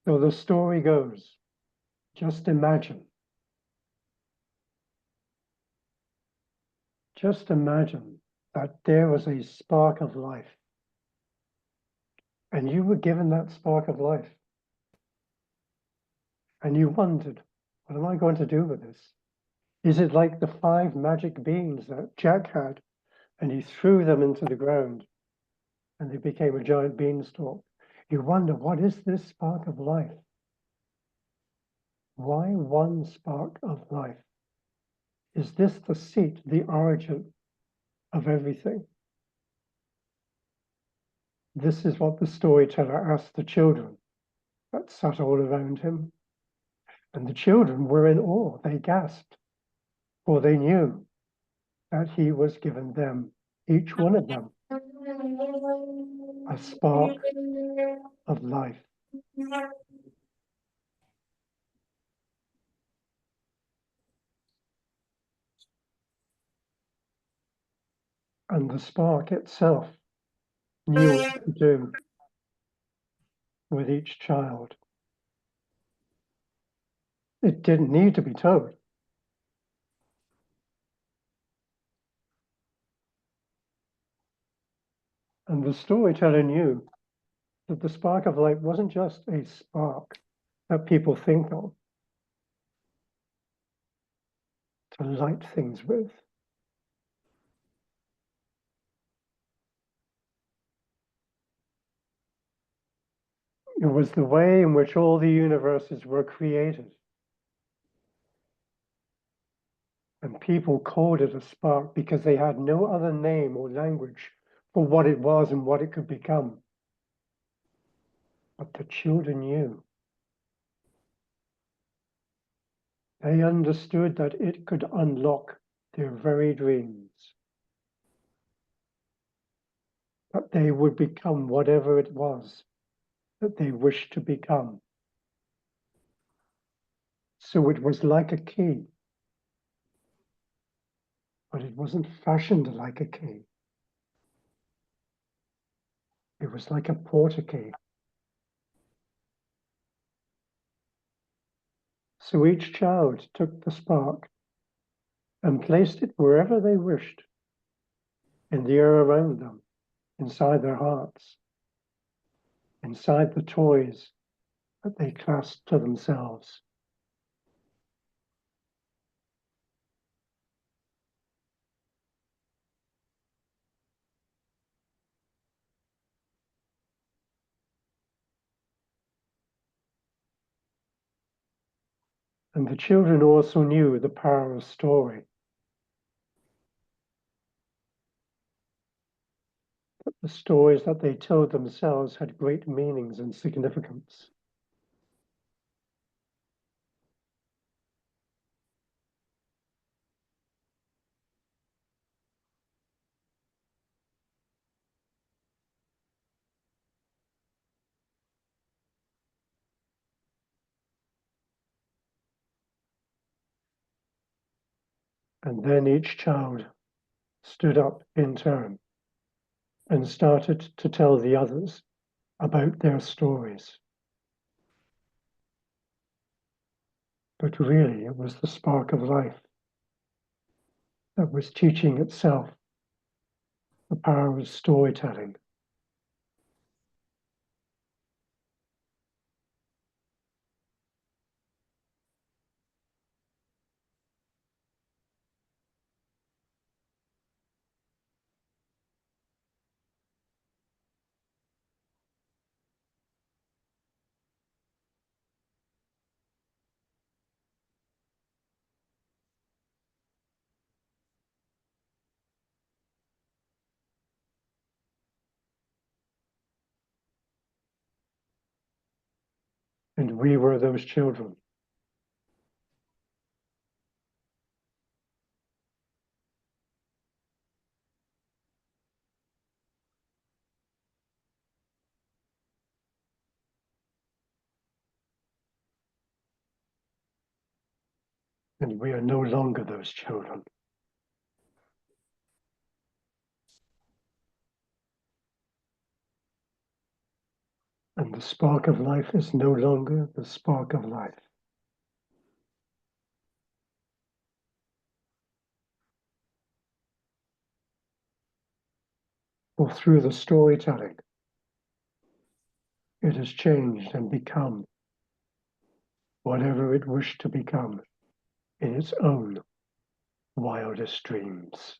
So the story goes, just imagine that there was a spark of life, and you were given that spark of life. And you wondered, what am I going to do with this? Is it like the 5 magic beans that Jack had, and he threw them into the ground, and they became a giant beanstalk? You wonder, what is this spark of life? Why one spark of life? Is this the seat, the origin of everything? This is what the storyteller asked the children that sat all around him. And the children were in awe. They gasped, for they knew that he was given them, each one of them, a spark of life. And the spark itself knew what to do with each child. It didn't need to be told. And the storyteller knew that the spark of light wasn't just a spark that people think of to light things with. It was the way in which all the universes were created. And people called it a spark because they had no other name or language for what it was and what it could become. But the children knew. They understood that it could unlock their very dreams. That they would become whatever it was that they wished to become. So it was like a key, but it wasn't fashioned like a key. It was like a porter key. So each child took the spark and placed it wherever they wished, in the air around them, inside their hearts, inside the toys that they clasped to themselves. And the children also knew the power of story. That the stories that they told themselves had great meanings and significance. And then each child stood up in turn and started to tell the others about their stories. But really, it was the spark of life that was teaching itself the power of storytelling. And we were those children. And we are no longer those children. And the spark of life is no longer the spark of life. Or through the storytelling, it has changed and become whatever it wished to become in its own wildest dreams.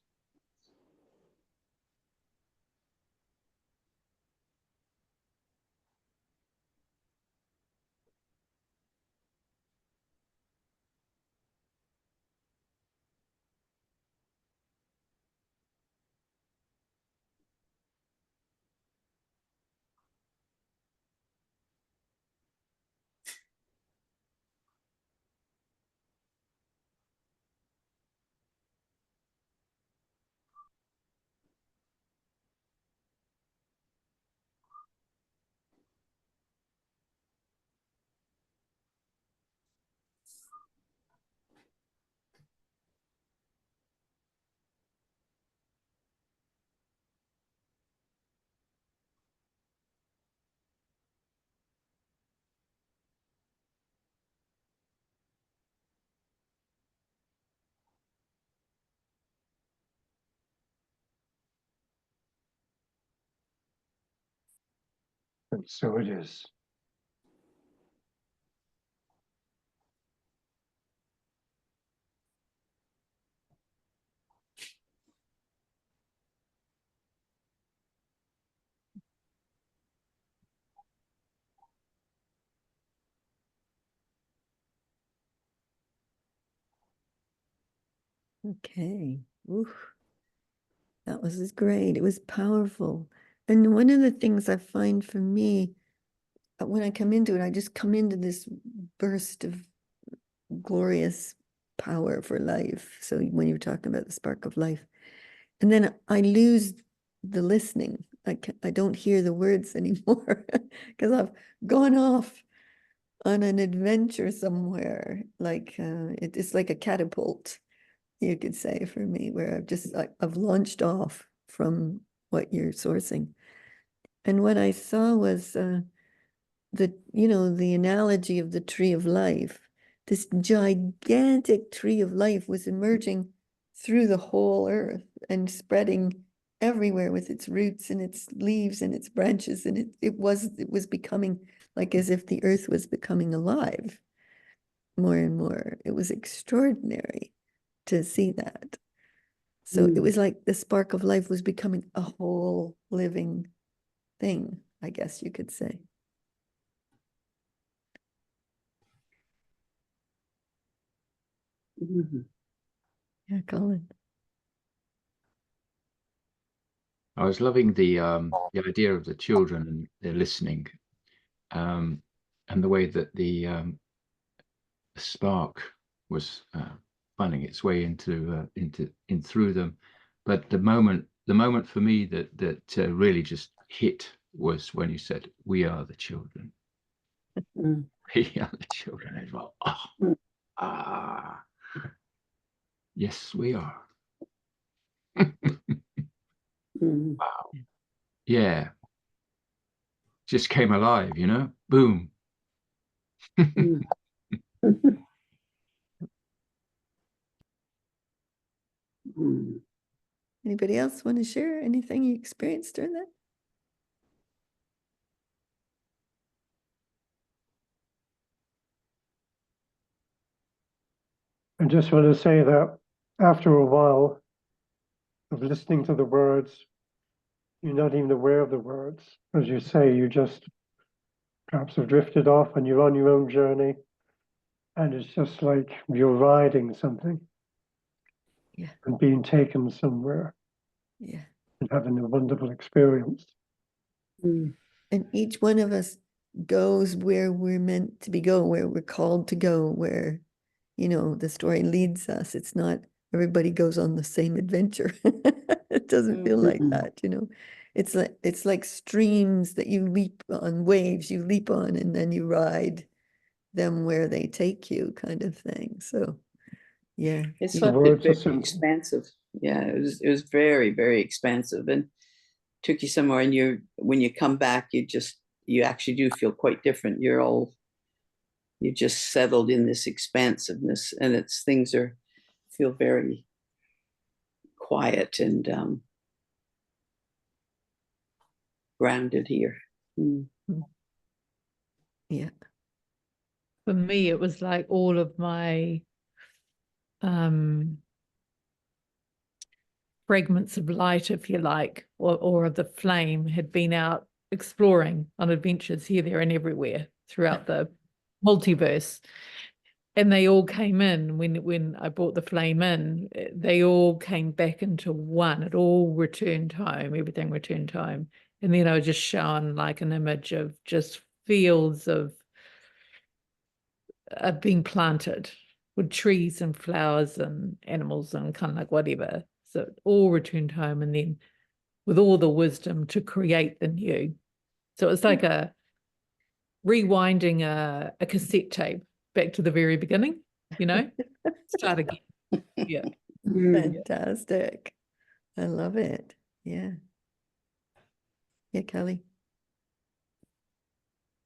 And so it is. Okay. Oof. That was great. It was powerful. And one of the things I find for me, when I come into it, I just come into this burst of glorious power for life. So when you're talking about the spark of life, and then I lose the listening. I don't hear the words anymore because I've gone off on an adventure somewhere. Like it's like a catapult, you could say, for me, where I've launched off from what you're sourcing. And what I saw was the analogy of the tree of life. This gigantic tree of life was emerging through the whole earth and spreading everywhere with its roots and its leaves and its branches. And it was becoming like as if the earth was becoming alive more and more. It was extraordinary to see that. So it was like the spark of life was becoming a whole living thing, I guess you could say. Yeah, Colin. I was loving the idea of the children and they're listening, and the way that the spark was finding its way in through them. But the moment for me that really just hit was when you said, "We are the children." We are the children as well. Oh, ah, yes, we are. Wow. Yeah, just came alive, Boom. Anybody else want to share anything you experienced during that? I just want to say that after a while of listening to the words, you're not even aware of the words. As you say, you just perhaps have drifted off and you're on your own journey. And it's just like you're riding something. Yeah. And being taken somewhere. Yeah. And having a wonderful experience. And each one of us goes where we're meant to go, where we're called to go, where, the story leads us. It's not everybody goes on the same adventure. It doesn't feel like that, It's like streams that you leap on, waves you leap on, and then you ride them where they take you, kind of thing. So, yeah. It's The like words are very simple. expansive. Yeah, it was very, very expansive and took you somewhere. And when you come back, you actually do feel quite different. You're just settled in this expansiveness, and it's things feel very quiet and grounded here. Yeah. For me, it was like all of my fragments of light, if you like, or of the flame had been out exploring on adventures here, there, and everywhere throughout the multiverse. And they all came in when I brought the flame in, they all came back into one. It all returned home, everything returned home. And then I was just shown like an image of just fields of being planted with trees and flowers and animals and kind of like whatever. So it all returned home, and then with all the wisdom to create the new. So it's like a rewinding a cassette tape back to the very beginning, you know, start again. Yeah. Fantastic. I love it. Yeah. Yeah, Kelly.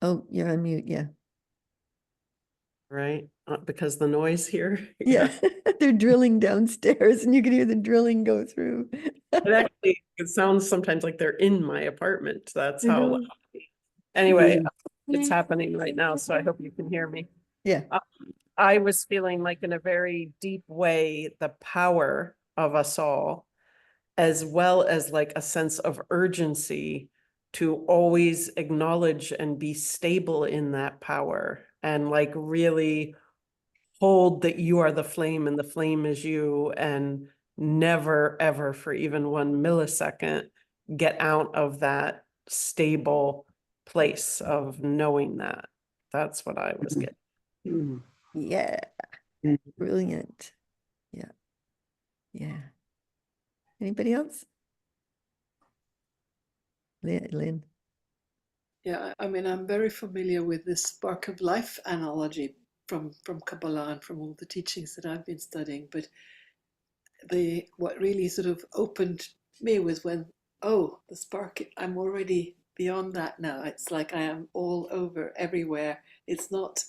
Oh, you're on mute. Yeah. Right? Because the noise here. Yeah. They're drilling downstairs and you can hear the drilling go through. It sounds sometimes like they're in my apartment. That's I how know. loud. Anyway, it's happening right now, so I hope you can hear me. Yeah. I was feeling like in a very deep way the power of us all, as well as like a sense of urgency to always acknowledge and be stable in that power, and like really hold that you are the flame and the flame is you, and never ever for even 1 millisecond get out of that stable place of knowing that. That's what I was getting. Yeah. Brilliant. Yeah. Yeah. Anybody else? Lynn. Yeah, I mean, I'm very familiar with this spark of life analogy from Kabbalah and from all the teachings that I've been studying. But what really sort of opened me was when, oh, the spark, I'm already beyond that now. It's like I am all over everywhere. It's not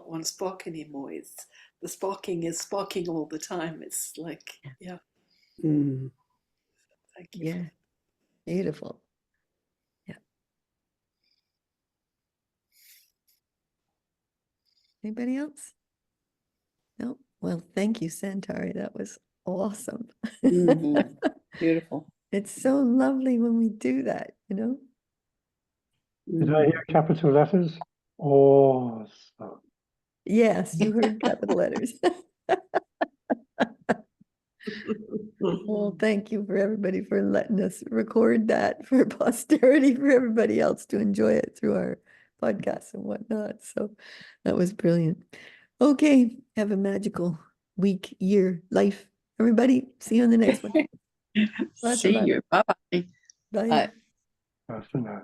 one spark anymore. It's the sparking is sparking all the time. It's like, yeah. Thank you. Yeah. Beautiful. Yeah. Anybody else? No? Well, thank you, Santari. That was awesome. Beautiful. It's so lovely when we do that, you know? Did I hear capital letters? Awesome. Yes, you heard capital letters. Well, thank you for everybody for letting us record that for posterity, for everybody else to enjoy it through our podcasts and whatnot. So that was brilliant. Okay, have a magical week, year, life. Everybody, see you on the next one. Lots of See love. you. Bye-bye. Bye. Bye for now.